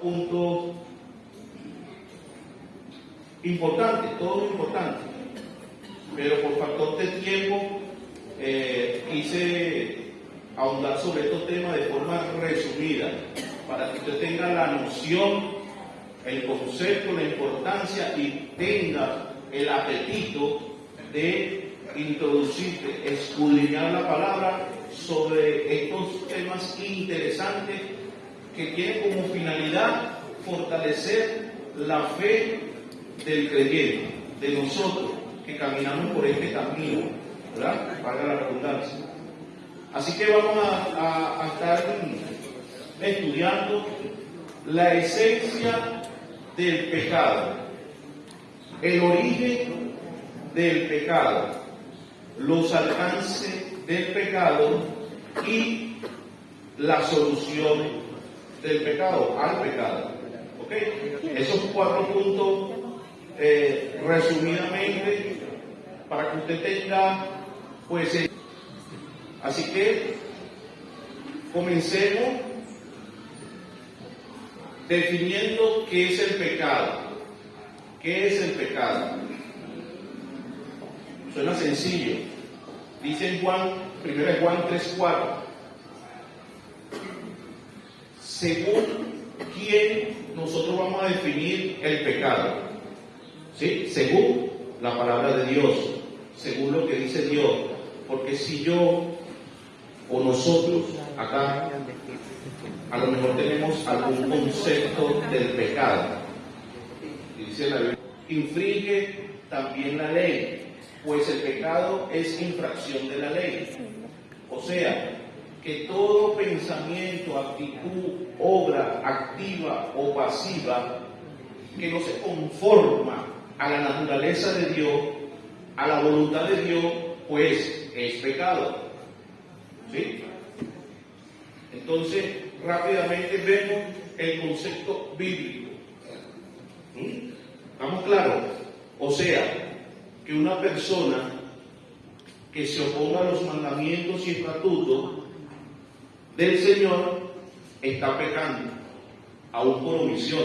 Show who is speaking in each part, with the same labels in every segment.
Speaker 1: puntos importantes, todos importantes, pero por factor de tiempo quise ahondar sobre estos temas de forma resumida, para que usted tenga la noción, el concepto, la importancia y tenga el apetito de introducirte, escudriñar la palabra sobre estos temas interesantes que tienen como finalidad fortalecer la fe del creyente, de nosotros que caminamos por este camino, ¿verdad? Para la redundancia. Así que vamos a estar estudiando la esencia del pecado, el origen del pecado, los alcances del pecado y las soluciones del pecado, al pecado. ¿Ok? Esos 4 puntos, resumidamente, para que usted tenga, pues, así que comencemos definiendo qué es el pecado. ¿Qué es el pecado? Suena sencillo. Dice en Juan, 1 Juan 3:4. Según quién nosotros vamos a definir el pecado. ¿Sí? Según la palabra de Dios, según lo que dice Dios. Porque si yo o nosotros acá a lo mejor tenemos algún concepto del pecado, y dice la Biblia, infringe también la ley, pues el pecado es infracción de la ley. O sea, que todo pensamiento, actitud, obra activa o pasiva que no se conforma a la naturaleza de Dios, a la voluntad de Dios, pues es pecado. ¿Sí? Entonces, rápidamente vemos el concepto bíblico. ¿Estamos claros? O sea, que una persona que se oponga a los mandamientos y estatutos del Señor está pecando, aún por omisión.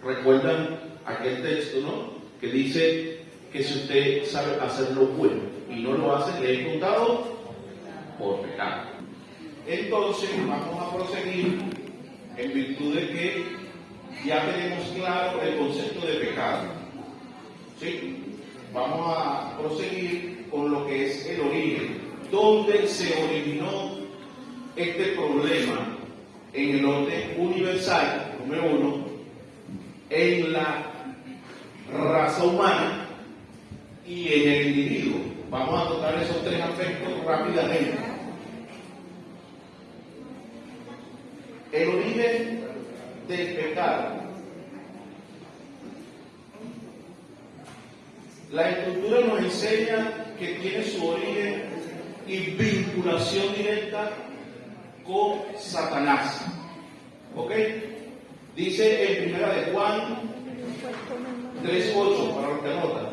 Speaker 1: ¿Recuerdan aquel texto, no? Que dice que si usted sabe hacer lo bueno y no lo hace, le he contado por pecado. Entonces vamos a proseguir en virtud de que ya tenemos claro el concepto de pecado. ¿Sí? Vamos a proseguir con lo que es el origen. ¿Dónde se originó este problema? En el orden universal, número 1, en la raza humana y en el individuo. Vamos a tocar esos 3 aspectos rápidamente. El origen del pecado. La Escritura nos enseña que tiene su origen y vinculación directa con Satanás. ¿Ok? Dice en 1 Juan 3:8, para los que anotan.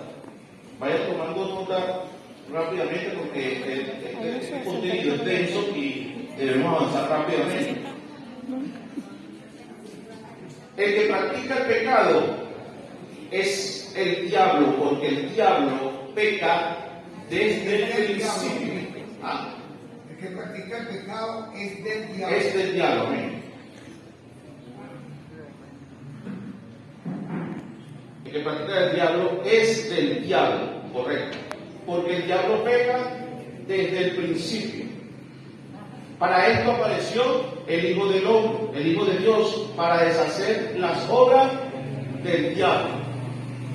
Speaker 1: Vayan tomando nota rápidamente porque este contenido es denso y debemos avanzar rápidamente. El que practica el pecado es el diablo, porque el diablo peca desde el principio.
Speaker 2: El que practica el pecado es del diablo.
Speaker 1: Es del diablo, amén. El que practica el diablo es del diablo, correcto. Porque el diablo peca desde el principio. Para esto apareció el Hijo del Hombre, el Hijo de Dios, para deshacer las obras del diablo.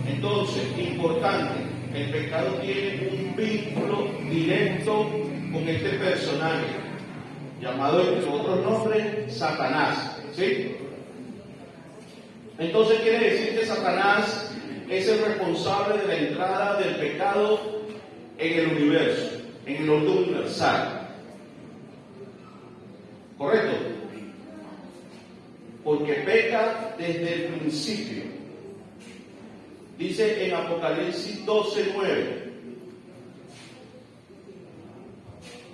Speaker 1: Entonces, importante, el pecado tiene un vínculo directo con este personaje, llamado entre otros nombres Satanás. ¿Sí? Entonces quiere decir que Satanás es el responsable de la entrada del pecado en el universo, en el orden universal. ¿Correcto? Porque peca desde el principio. Dice en Apocalipsis 12:9.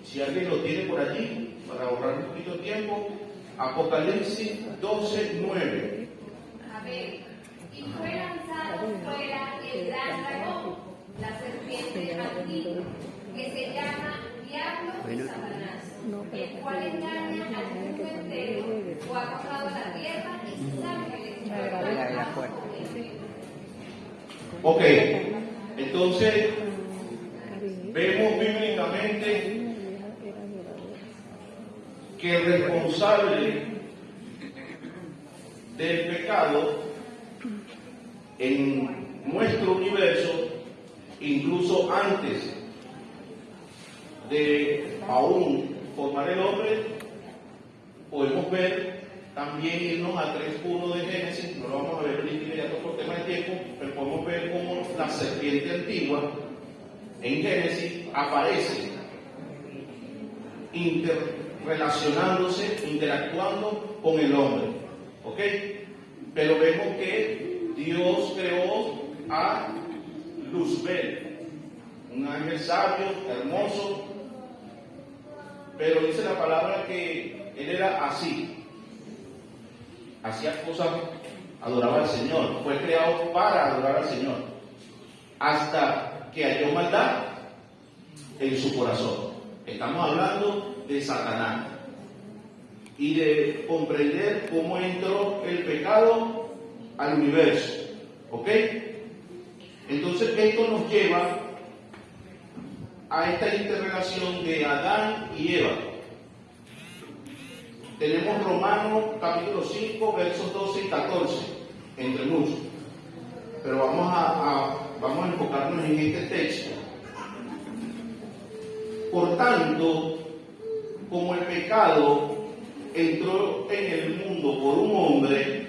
Speaker 1: Si alguien lo tiene por allí, para ahorrar un poquito de tiempo, Apocalipsis 12:9.
Speaker 3: A ver, y fue lanzado fuera el gran dragón, la serpiente antigua, que se llama Diablo y Satanás, el cual engaña al mundo entero, o ha bajado a la tierra y sus ángeles
Speaker 1: Ok, entonces vemos bíblicamente que el responsable del pecado en nuestro universo, incluso antes de aún formar el hombre, podemos ver también irnos al 3:1 de Génesis, no lo vamos a ver ahorita inmediato por tema de tiempo, pero podemos ver cómo la serpiente antigua en Génesis aparece interrelacionándose, interactuando con el hombre. ¿Ok? Pero vemos que Dios creó a Luzbel, un ángel sabio, hermoso, pero dice la palabra que él era así, hacía cosas, adoraba al Señor, fue creado para adorar al Señor, hasta que halló maldad en su corazón. Estamos hablando de Satanás y de comprender cómo entró el pecado al universo. ¿Ok? Entonces esto nos lleva a esta interrelación de Adán y Eva. Tenemos Romanos capítulo 5, versos 12 y 14, entre muchos. Pero vamos a enfocarnos en este texto. Por tanto, como el pecado entró en el mundo por un hombre,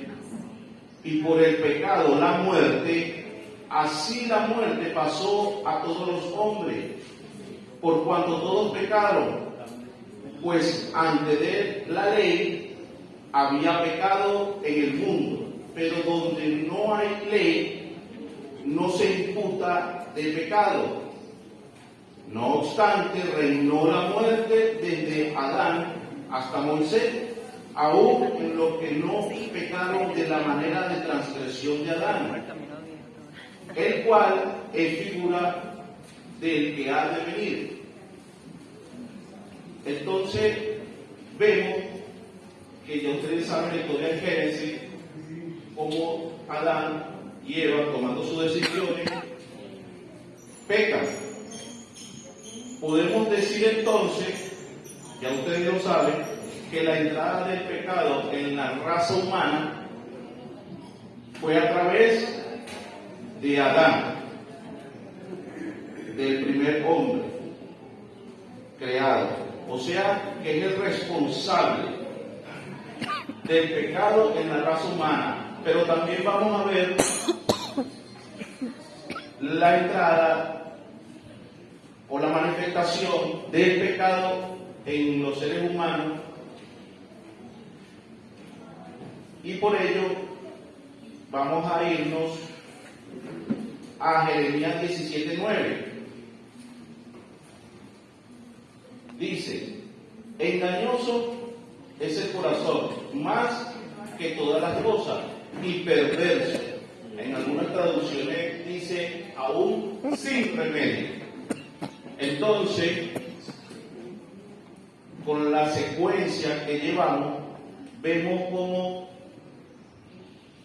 Speaker 1: y por el pecado la muerte, así la muerte pasó a todos los hombres, por cuanto todos pecaron. Pues antes de la ley había pecado en el mundo, pero donde no hay ley, no se imputa de pecado. No obstante, reinó la muerte desde Adán hasta Moisés, aún en los que no pecaron de la manera de transgresión de Adán, el cual es figura del que ha de venir. Entonces, vemos que ya ustedes saben la historia de Génesis, como Adán y Eva, tomando sus decisiones, pecan. Podemos decir entonces, ya ustedes lo saben, que la entrada del pecado en la raza humana fue a través de Adán, del primer hombre creado. O sea, que es el responsable del pecado en la raza humana. Pero también vamos a ver la entrada o la manifestación del pecado en los seres humanos, y por ello vamos a irnos a Jeremías 17:9. Dice: engañoso es el corazón más que todas las cosas y perverso. En algunas traducciones dice aún sin remedio. Entonces, con la secuencia que llevamos, vemos cómo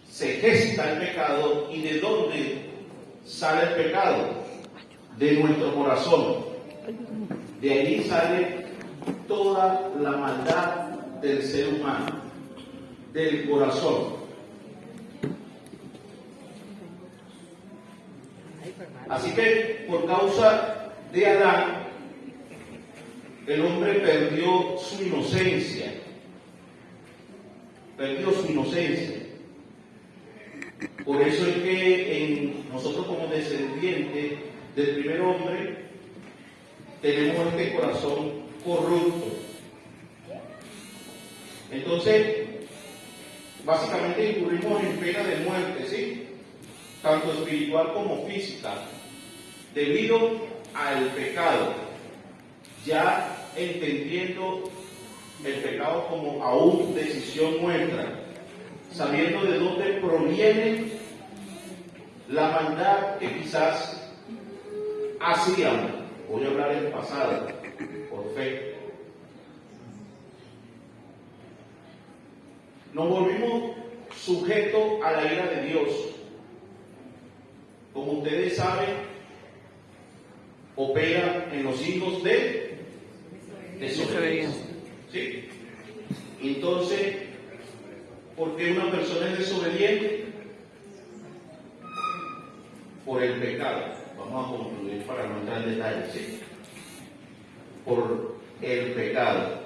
Speaker 1: se gesta el pecado y de dónde sale el pecado. De nuestro corazón. De ahí sale toda la maldad del ser humano, del corazón. Así que por causa de Adán, el hombre perdió su inocencia. Perdió su inocencia. Por eso es que nosotros como descendientes del primer hombre tenemos este corazón corrupto. Entonces, básicamente incurrimos en pena de muerte, ¿sí? Tanto espiritual como física, debido al pecado, ya entendiendo el pecado como aún decisión nuestra, sabiendo de dónde proviene la maldad que quizás hacíamos. Voy a hablar en pasado, por fe. Nos volvimos sujetos a la ira de Dios. Como ustedes saben, opera en los hijos de desobediencia. ¿Sí? Entonces, ¿por qué una persona es desobediente? Por el pecado. Vamos a concluir para no entrar en detalles. ¿Sí? Por el pecado.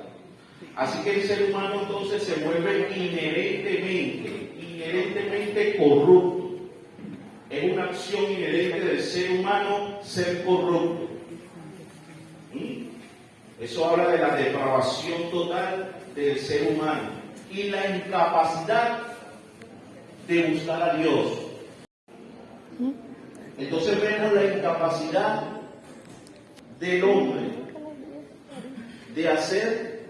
Speaker 1: Así que el ser humano entonces se vuelve inherentemente corrupto. Es una acción inherente del ser humano ser corrupto. Eso habla de la depravación total del ser humano y la incapacidad de buscar a Dios. Entonces vemos la incapacidad del hombre de hacer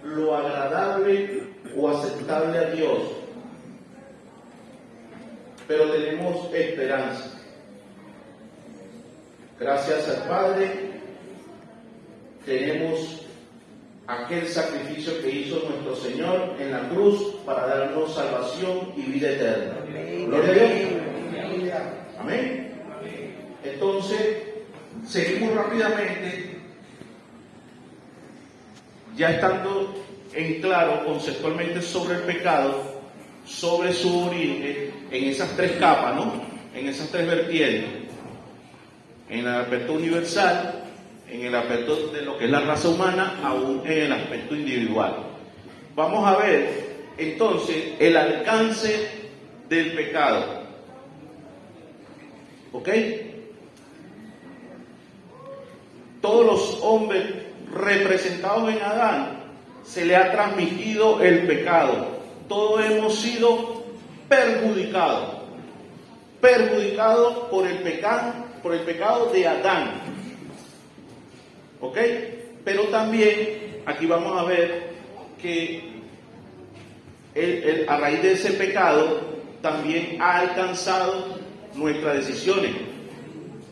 Speaker 1: lo agradable o aceptable a Dios. Pero tenemos esperanza. Gracias al Padre tenemos aquel sacrificio que hizo nuestro Señor en la cruz para darnos salvación y vida eterna. Gloria a Dios. Amén. Entonces, seguimos rápidamente, ya estando en claro conceptualmente sobre el pecado, sobre su origen, en esas tres capas, ¿no? En esas tres vertientes. En el aspecto universal, en el aspecto de lo que es la raza humana, aún en el aspecto individual. Vamos a ver entonces el alcance del pecado. ¿Ok? Todos los hombres representados en Adán se le ha transmitido el pecado. Todos hemos sido perjudicados por el pecado de Adán. ¿Ok? Pero también aquí vamos a ver que a raíz de ese pecado también ha alcanzado nuestras decisiones,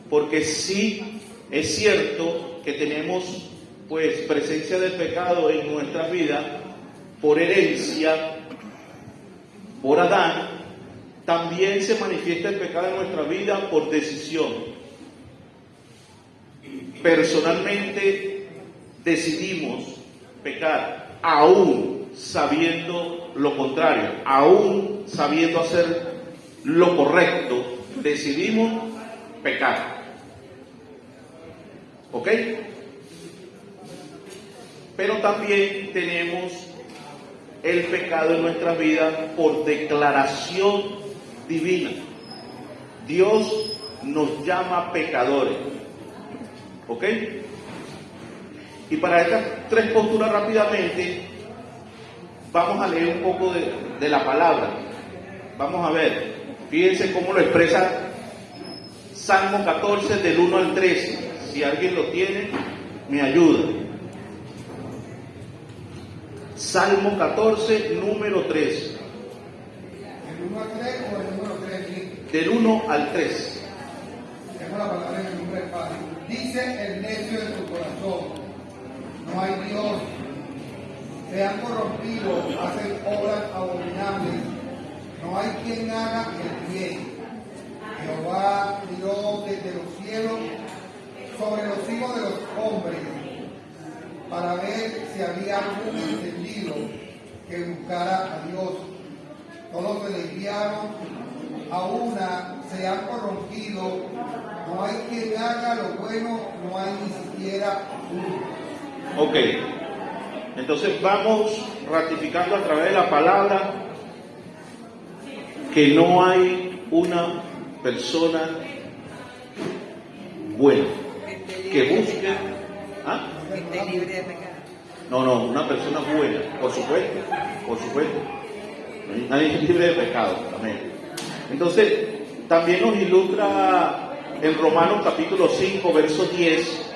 Speaker 1: porque sí es cierto que tenemos pues presencia del pecado en nuestra vida por herencia, por Adán. También se manifiesta el pecado en nuestra vida por decisión. Personalmente decidimos pecar, aún sabiendo lo contrario, aún sabiendo hacer lo correcto, decidimos pecar. ¿Ok? Pero también tenemos el pecado en nuestra vida por declaración divina. Dios nos llama pecadores. ¿Ok? Y para estas tres posturas rápidamente vamos a leer un poco de la palabra. Vamos a ver, fíjense cómo lo expresa Salmo 14 del 1 al 13. Si alguien lo tiene, me ayuda. Salmo 14, número 3.
Speaker 2: ¿El 1 al 3 o el número 3?
Speaker 1: Del 1 al 3.
Speaker 2: Tengo la palabra en el nombre del Padre. Dice el necio de su corazón: no hay Dios. Se han corrompido, hacen obras abominables. No hay quien haga el bien. Jehová Dios desde los cielos sobre los hijos de los hombres, para ver si había algún entendido que buscara a Dios. Todos se desviaron, a una se han corrompido. No hay quien haga lo bueno, no hay ni siquiera uno.
Speaker 1: Ok, entonces vamos ratificando a través de la palabra que no hay una persona buena que busque. ¿Ah?
Speaker 4: Esté libre de pecado.
Speaker 1: No, una persona buena, por supuesto. Nadie es libre de pecado, amén. Entonces, también nos ilustra en Romanos capítulo 5, verso 10.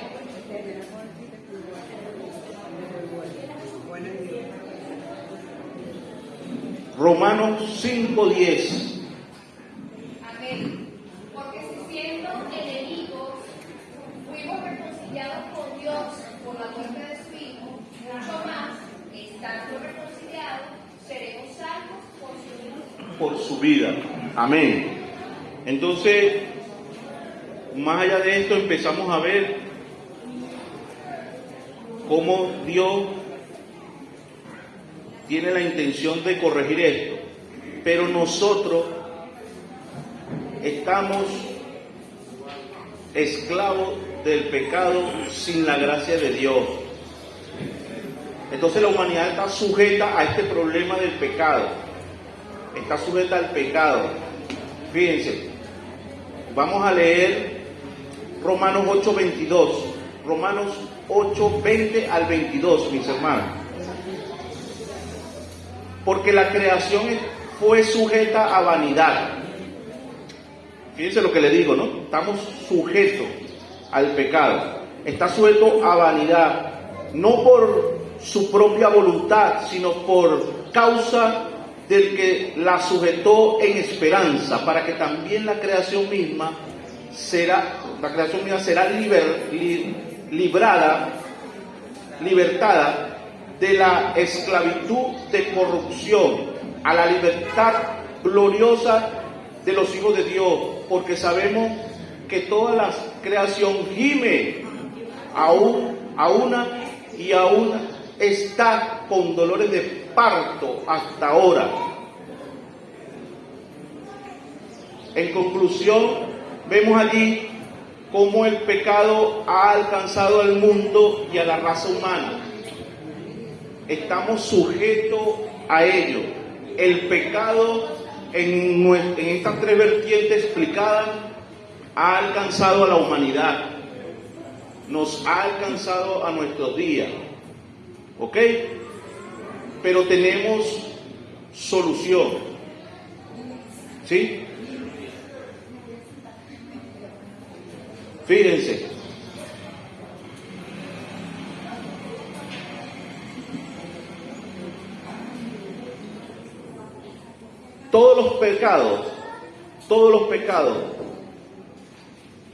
Speaker 1: Romanos 5:10.
Speaker 3: Amén. Porque si siendo enemigos fuimos reconciliados con Dios por la muerte de su Hijo, mucho más, estando reconciliados, seremos salvos
Speaker 1: Por su vida. Amén. Entonces, más allá de esto, empezamos a ver cómo Dios tiene la intención de corregir esto, pero nosotros estamos esclavos del pecado sin la gracia de Dios. Entonces la humanidad está sujeta a este problema del pecado, está sujeta al pecado. Fíjense, vamos a leer Romanos 8:22, Romanos 8:20 al 22, mis hermanos. Porque la creación fue sujeta a vanidad. Fíjense lo que le digo, ¿no? Estamos sujetos al pecado. Está sujeto a vanidad, no por su propia voluntad, sino por causa del que la sujetó en esperanza, para que también la creación misma será libertada de la esclavitud de corrupción a la libertad gloriosa de los hijos de Dios, porque sabemos que toda la creación gime a una está con dolores de parto hasta ahora. En conclusión, vemos allí cómo el pecado ha alcanzado al mundo y a la raza humana. Estamos sujetos a ello. El pecado en estas tres vertientes explicadas ha alcanzado a la humanidad, nos ha alcanzado a nuestros días, ¿ok? Pero tenemos solución, ¿sí? Fíjense, todos los pecados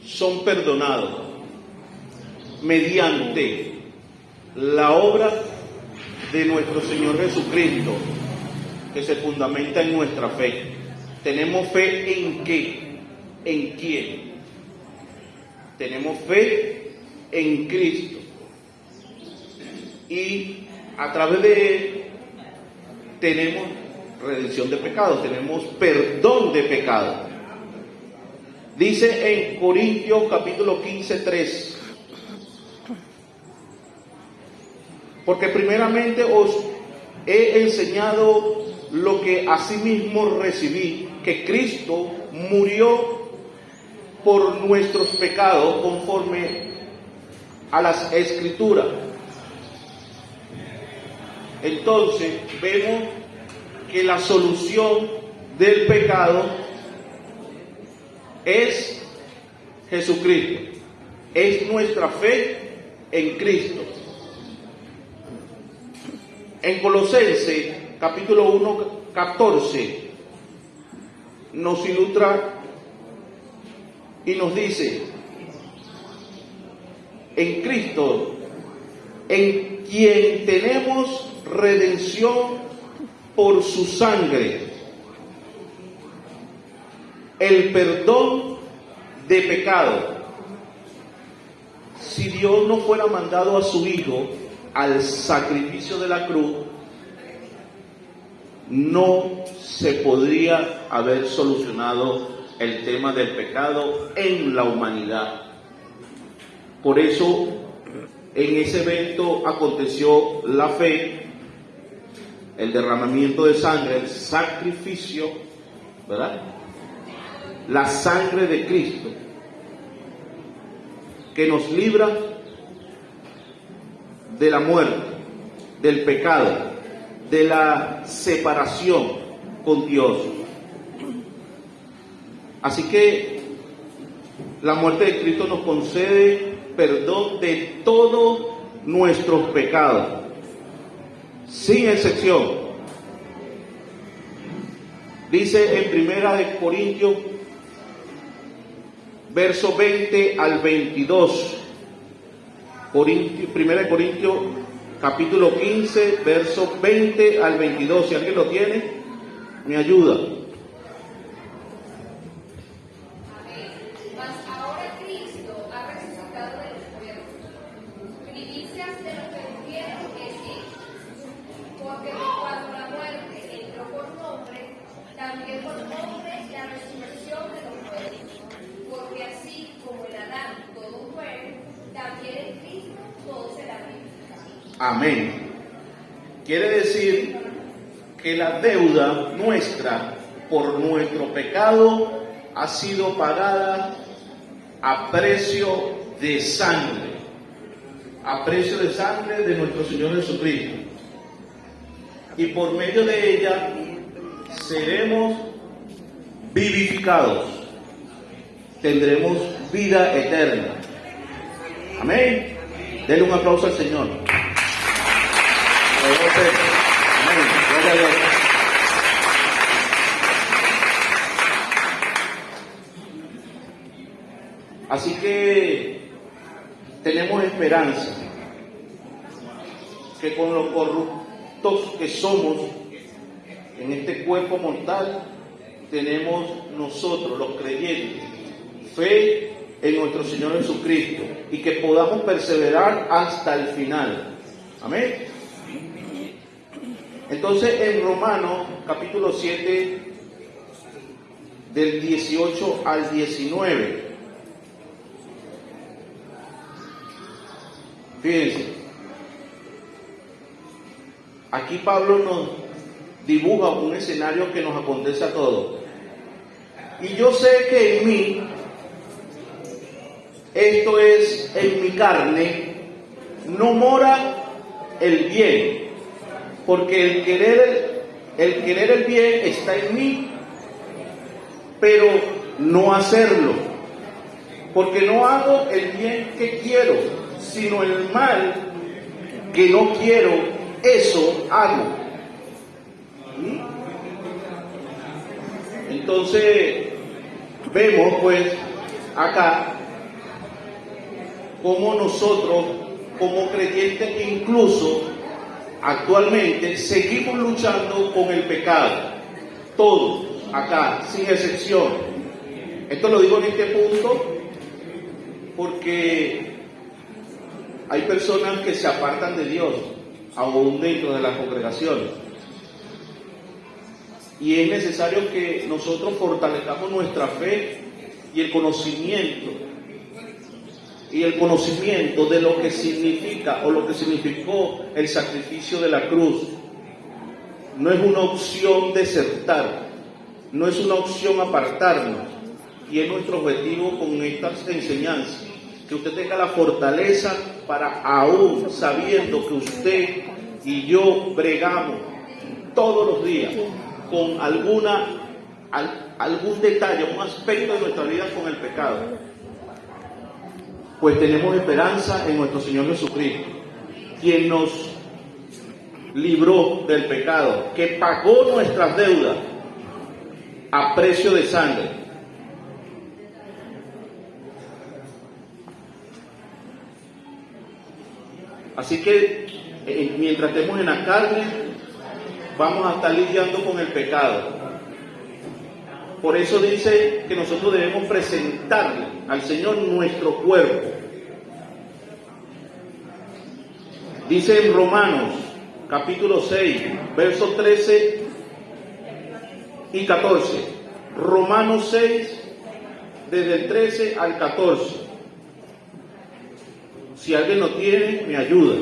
Speaker 1: son perdonados mediante la obra de nuestro Señor Jesucristo, que se fundamenta en nuestra fe. ¿Tenemos fe en qué? ¿En quién? Tenemos fe en Cristo. Y a través de Él tenemos redención de pecados, tenemos perdón de pecados. Dice en Corintios capítulo 15:3: porque primeramente os he enseñado lo que asimismo recibí, que Cristo murió por nuestros pecados conforme a las Escrituras. Entonces vemos que la solución del pecado es Jesucristo, es nuestra fe en Cristo. En Colosenses capítulo 1:14 nos ilustra y nos dice: en Cristo, en quien tenemos redención por su sangre, el perdón de pecado. Si Dios no fuera mandado a su Hijo al sacrificio de la cruz, no se podría haber solucionado el tema del pecado en la humanidad. Por eso, en ese evento aconteció la fe, el derramamiento de sangre, el sacrificio, ¿verdad? La sangre de Cristo, que nos libra de la muerte, del pecado, de la separación con Dios. Así que la muerte de Cristo nos concede perdón de todos nuestros pecados, sin excepción. Dice en Primera de Corintios, verso 20 al 22. Primera de Corintios, capítulo 15, verso 20 al 22. Si alguien lo tiene, me ayuda.
Speaker 3: Mas ahora Cristo ha resucitado de los muertos, primicias de los que vivieron en él. Porque cuando la muerte entró por nombre, también por nombre la resurrección de los muertos. Porque así como en Adán todos mueren, también en Cristo todos serán vivificados.
Speaker 1: Amén. Quiere decir que la deuda nuestra por nuestro pecado ha sido pagada a precio de sangre. A precio de sangre de nuestro Señor Jesucristo. Y por medio de ella seremos vivificados. Tendremos vida eterna. Amén. Denle un aplauso al Señor. Amén. Gloria a Dios. Así que tenemos esperanza que con lo corruptos que somos en este cuerpo mortal, tenemos nosotros, los creyentes, fe en nuestro Señor Jesucristo y que podamos perseverar hasta el final. Amén. Entonces en Romanos capítulo 7 del 18 al 19, fíjense, aquí Pablo nos dibuja un escenario que nos acontece a todos. Y yo sé que en mí, esto es, en mi carne, no mora el bien, porque el querer el bien está en mí, pero no hacerlo, porque no hago el bien que quiero, sino el mal que no quiero, eso hago. Entonces vemos pues acá cómo nosotros como creyentes incluso actualmente seguimos luchando con el pecado, todos acá sin excepción. Esto lo digo en este punto porque hay personas que se apartan de Dios aún dentro de las congregaciones. Y es necesario que nosotros fortalezcamos nuestra fe y el conocimiento de lo que significa o lo que significó el sacrificio de la cruz. No es una opción desertar, no es una opción apartarnos, y es nuestro objetivo con estas enseñanzas, que usted tenga la fortaleza para, aún sabiendo que usted y yo bregamos todos los días con algún detalle, un aspecto de nuestra vida con el pecado, pues tenemos esperanza en nuestro Señor Jesucristo, quien nos libró del pecado, que pagó nuestras deudas a precio de sangre. Así que mientras estemos en la carne, vamos a estar lidiando con el pecado. Por eso dice que nosotros debemos presentarle al Señor nuestro cuerpo. Dice en Romanos capítulo 6, versos 13 y 14. Romanos 6, desde el 13 al 14. Si alguien lo tiene, me ayuda.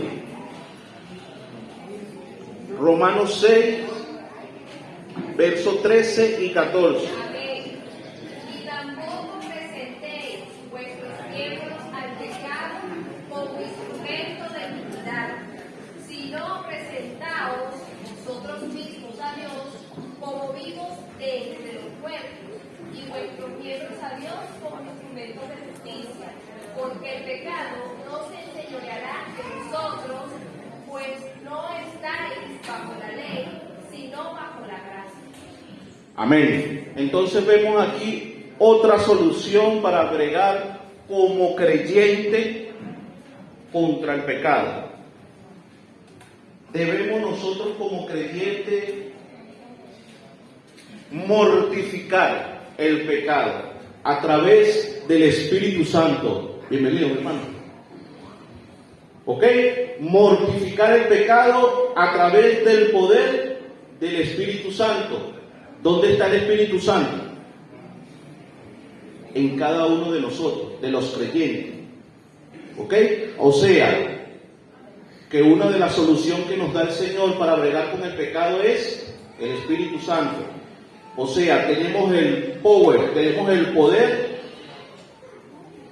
Speaker 1: Romanos 6, versos 13 y 14.
Speaker 3: Y tampoco presentéis vuestros miembros al pecado como instrumento de iniquidad, sino presentaos vosotros mismos a Dios como vivos de entre los muertos, y vuestros miembros a Dios como instrumentos de justicia, porque el pecado no se enseñoreará de vosotros, pues no estáis bajo la ley, sino bajo la gracia.
Speaker 1: Amén. Entonces vemos aquí otra solución para bregar como creyente contra el pecado. Debemos nosotros como creyentes mortificar el pecado a través del Espíritu Santo. Bienvenido, hermano. ¿Ok? Mortificar el pecado a través del poder del Espíritu Santo. ¿Dónde está el Espíritu Santo? En cada uno de nosotros, de los creyentes. ¿Ok? O sea, que una de las soluciones que nos da el Señor para bregar con el pecado es el Espíritu Santo. O sea, tenemos el power, tenemos el poder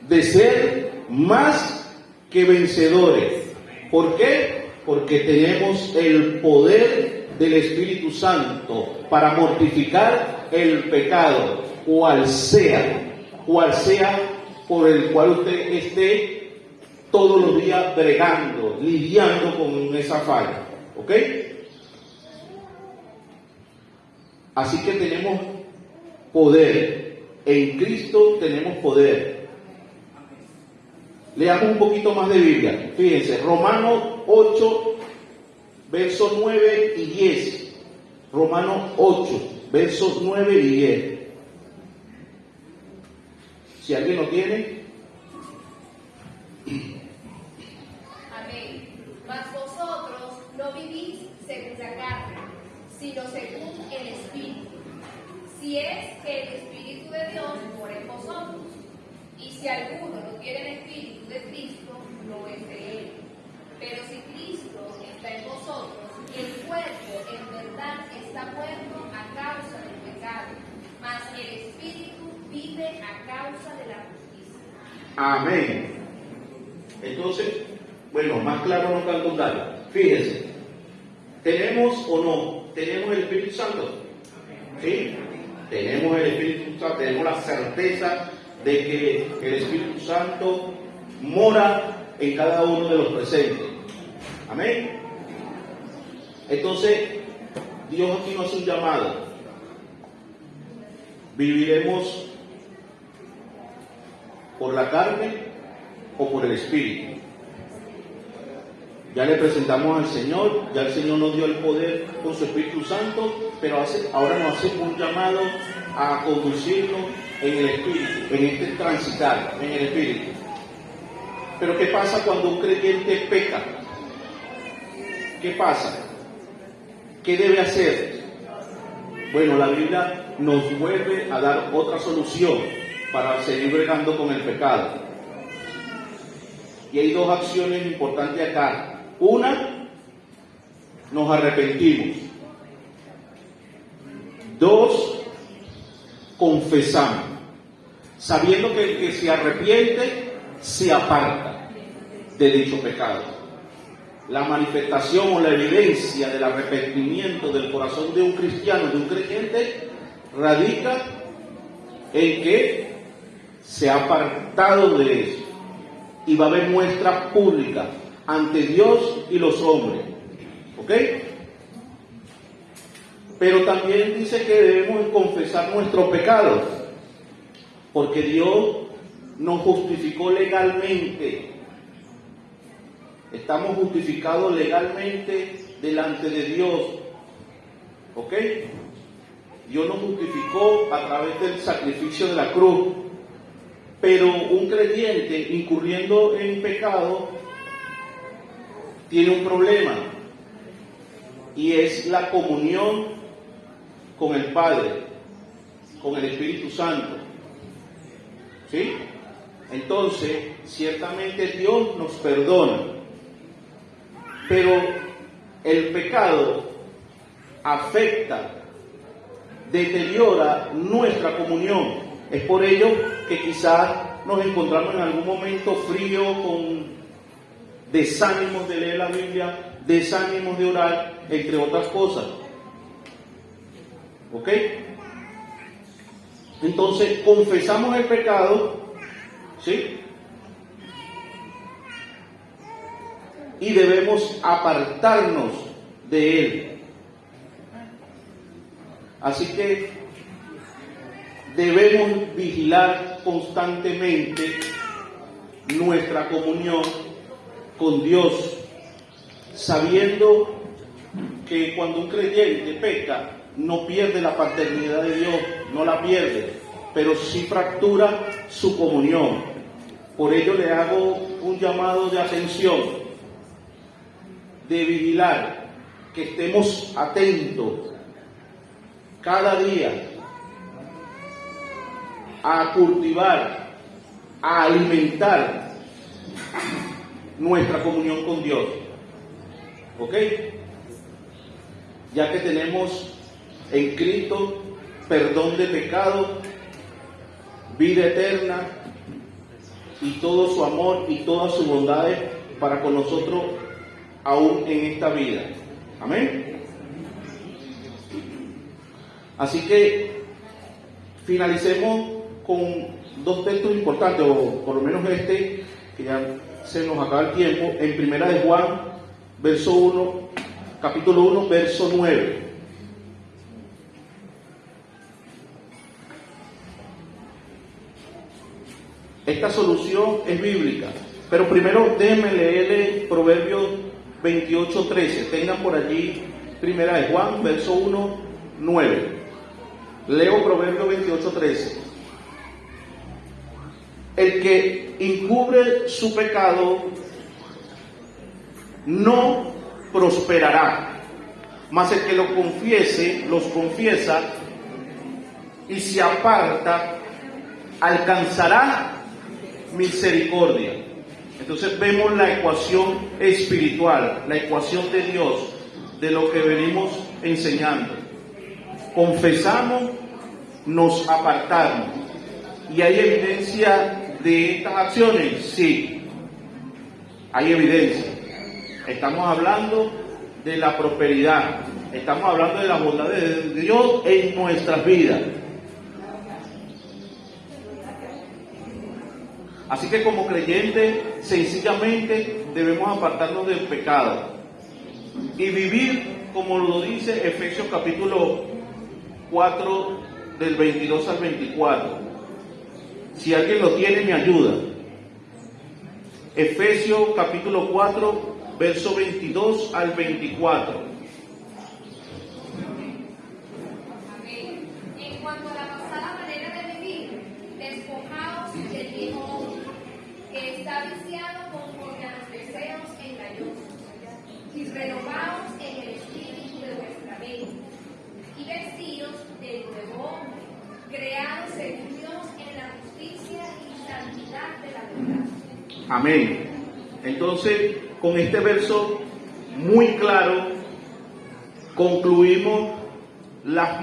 Speaker 1: de ser más que vencedores. ¿Por qué? Porque tenemos el poder del Espíritu Santo para mortificar el pecado, cual sea por el cual usted esté todos los días bregando, lidiando con esa falla. ¿Ok? Así que tenemos poder. En Cristo tenemos poder. Leamos un poquito más de Biblia. Fíjense, Romanos 8, versos 9 y 10. Romanos 8, versos 9 y 10. Si alguien lo tiene.
Speaker 3: Amén. Mas vosotros no vivís según la carne, sino según el Espíritu. Si es que el Espíritu de Dios mora en vosotros. Y si alguno no tiene el Espíritu de Cristo, no es de él. Pero si Cristo está en vosotros, el cuerpo en verdad está muerto a causa del pecado, mas el Espíritu vive a causa de la justicia.
Speaker 1: Amén. Entonces, bueno, más claro no puedo contar. Fíjense, ¿tenemos o no? ¿Tenemos el Espíritu Santo? ¿Sí? Tenemos el Espíritu Santo, tenemos la certeza de que el Espíritu Santo mora en cada uno de los presentes. Amén. Entonces, Dios aquí nos hace un llamado. ¿Viviremos por la carne o por el Espíritu? Ya le presentamos al Señor, ya el Señor nos dio el poder con su Espíritu Santo, pero ahora nos hace un llamado a conducirnos en el Espíritu, en este transitar, en el Espíritu. Pero ¿qué pasa cuando un creyente peca? ¿Qué pasa? ¿Qué debe hacer? Bueno, la Biblia nos vuelve a dar otra solución para seguir bregando con el pecado. Y hay dos acciones importantes acá. Una, nos arrepentimos. Dos, confesamos, sabiendo que el que se arrepiente se aparta de dicho pecado. La manifestación o la evidencia del arrepentimiento del corazón de un cristiano, de un creyente, radica en que se ha apartado de eso. Y va a haber muestra pública ante Dios y los hombres. ¿Ok? Pero también dice que debemos confesar nuestros pecados, porque Dios nos justificó legalmente. Estamos justificados legalmente delante de Dios. ¿Ok? Dios nos justificó a través del sacrificio de la cruz. Pero un creyente incurriendo en pecado tiene un problema, y es la comunión con el Padre, con el Espíritu Santo. ¿Sí? Entonces, ciertamente Dios nos perdona, pero el pecado afecta, deteriora nuestra comunión. Es por ello que quizás nos encontramos en algún momento frío, con desánimos de leer la Biblia, desánimos de orar, entre otras cosas. ¿Ok? Entonces, confesamos el pecado, ¿sí? Y debemos apartarnos de él. Así que debemos vigilar constantemente nuestra comunión con Dios, sabiendo que cuando un creyente peca, no pierde la paternidad de Dios, no la pierde, pero sí fractura su comunión. Por ello le hago un llamado de atención, de vigilar, que estemos atentos cada día a cultivar, a alimentar nuestra comunión con Dios. ¿Ok? Ya que tenemos en Cristo perdón de pecado, vida eterna y todo su amor y todas sus bondades para con nosotros aún en esta vida. Amén. Así que finalicemos con dos textos importantes, o por lo menos este, que ya se nos acaba el tiempo, en Primera de Juan, verso 1, capítulo 1, verso 9. Esta solución es bíblica, pero primero déjenme leerle Proverbios 28:13. Tengan por allí Primera de Juan, verso 1, 9. Leo Proverbios 28:13. El que encubre su pecado no prosperará, mas el que los confiesa y se aparta, alcanzará misericordia. Entonces vemos la ecuación espiritual, la ecuación de Dios, de lo que venimos enseñando. Confesamos, nos apartamos. ¿Y hay evidencia de estas acciones? Sí, hay evidencia. Estamos hablando de la prosperidad, estamos hablando de la bondad de Dios en nuestras vidas. Así que como creyentes, sencillamente debemos apartarnos del pecado y vivir como lo dice Efesios capítulo 4 del 22 al 24. Si alguien lo tiene, me ayuda. Efesios capítulo 4, verso 22 al 24.
Speaker 3: Amén. En cuanto a la pasada manera de vivir, despojaos del viejo hombre, que está viciado conforme a los deseos engañosos, y renovaos en el espíritu de vuestra mente, y vestidos del nuevo hombre, creados según Dios en la justicia y santidad de la verdad.
Speaker 1: Amén. Entonces, con este verso muy claro, concluimos las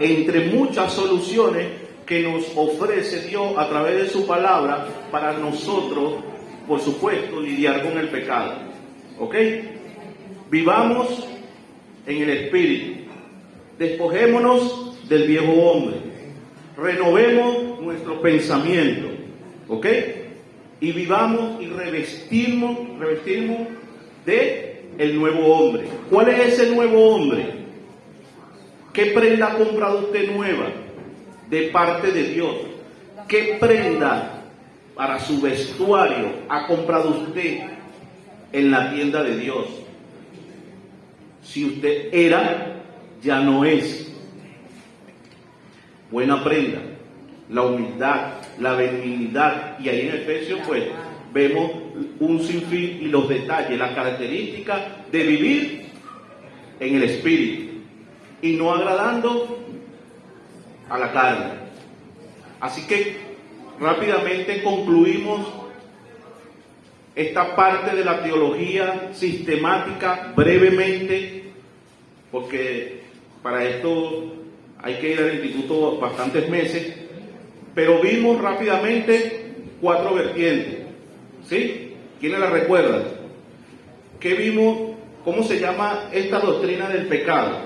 Speaker 1: entre muchas soluciones que nos ofrece Dios a través de su palabra para nosotros, por supuesto, lidiar con el pecado. ¿Ok? Vivamos en el Espíritu. Despojémonos del viejo hombre. Renovemos nuestro pensamiento. ¿Ok? Y vivamos y revestimos de el nuevo hombre. ¿Cuál es ese nuevo hombre? ¿Qué prenda ha comprado usted nueva de parte de Dios? ¿Qué prenda para su vestuario ha comprado usted en la tienda de Dios? Si usted era, ya no es. Buena prenda, la humildad, la benignidad, y ahí en Efesios pues vemos un sinfín y los detalles, las características de vivir en el Espíritu y no agradando a la carne. Así que rápidamente concluimos esta parte de la teología sistemática brevemente, porque para esto hay que ir al instituto bastantes meses, pero vimos rápidamente 4 vertientes. ¿Sí? ¿Quiénes la recuerdan? ¿Qué vimos? ¿Cómo se llama esta doctrina del pecado?